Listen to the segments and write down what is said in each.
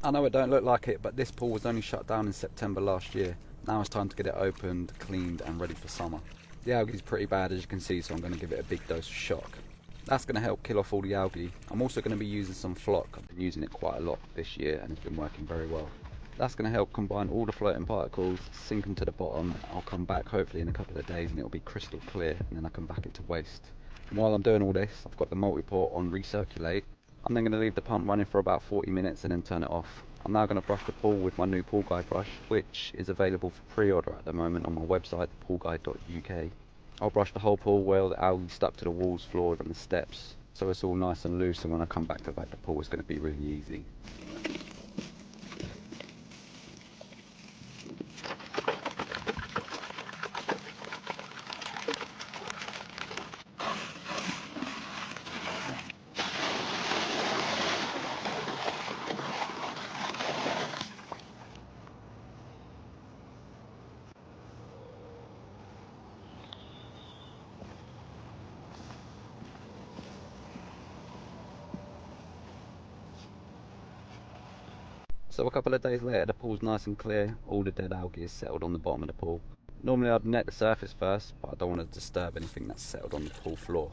I know it don't look like it, but this pool was only shut down in September last year. Now it's time to get it opened, cleaned and ready for summer. The algae is pretty bad, as you can see, so I'm going to give it a big dose of shock. That's going to help kill off all the algae. I'm also going to be using some flock. I've been using it quite a lot this year and it's been working very well. That's going to help combine all the floating particles, sink them to the bottom. I'll come back hopefully in a couple of days and it'll be crystal clear, and then I can back it to waste. And while I'm doing all this, I've got the multi-port on recirculate. I'm then going to leave the pump running for about 40 minutes and then turn it off. I'm now going to brush the pool with my new pool guide brush, which is available for pre-order at the moment on my website, poolguide.uk. I'll brush the whole pool where the algae stuck to the walls, floors and the steps, so it's all nice and loose, and when I come back to vac the pool it's going to be really easy. So a couple of days later, the pool's nice and clear, all the dead algae is settled on the bottom of the pool. Normally I'd net the surface first, but I don't want to disturb anything that's settled on the pool floor.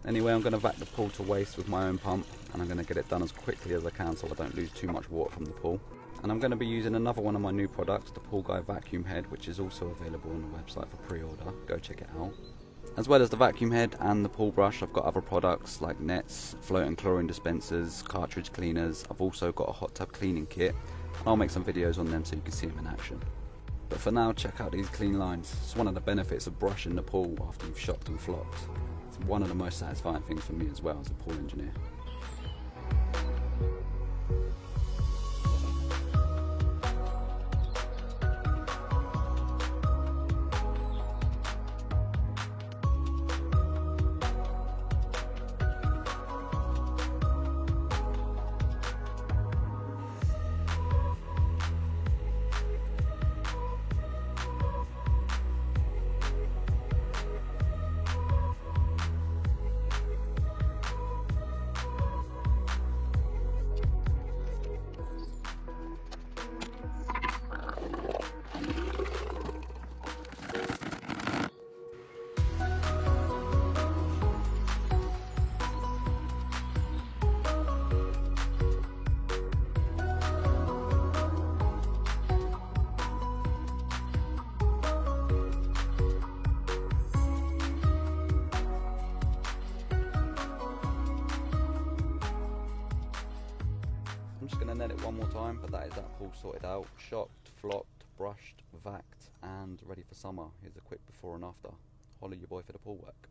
Anyway, I'm going to vac the pool to waste with my own pump, and I'm going to get it done as quickly as I can so I don't lose too much water from the pool. And I'm going to be using another one of my new products, the Pool Guide Vacuum Head, which is also available on the website for pre-order. Go check it out. As well as the vacuum head and the pool brush, I've got other products like nets, floating chlorine dispensers, cartridge cleaners. I've also got a hot tub cleaning kit. I'll make some videos on them so you can see them in action. But for now, check out these clean lines. It's one of the benefits of brushing the pool after you've shocked and flocked. It's one of the most satisfying things for me as well as a pool engineer. I'm just going to net it one more time, but that is that pool sorted out, shocked, flocked, brushed, vacked and ready for summer. Here's a quick before and after. Holler your boy for the pool work.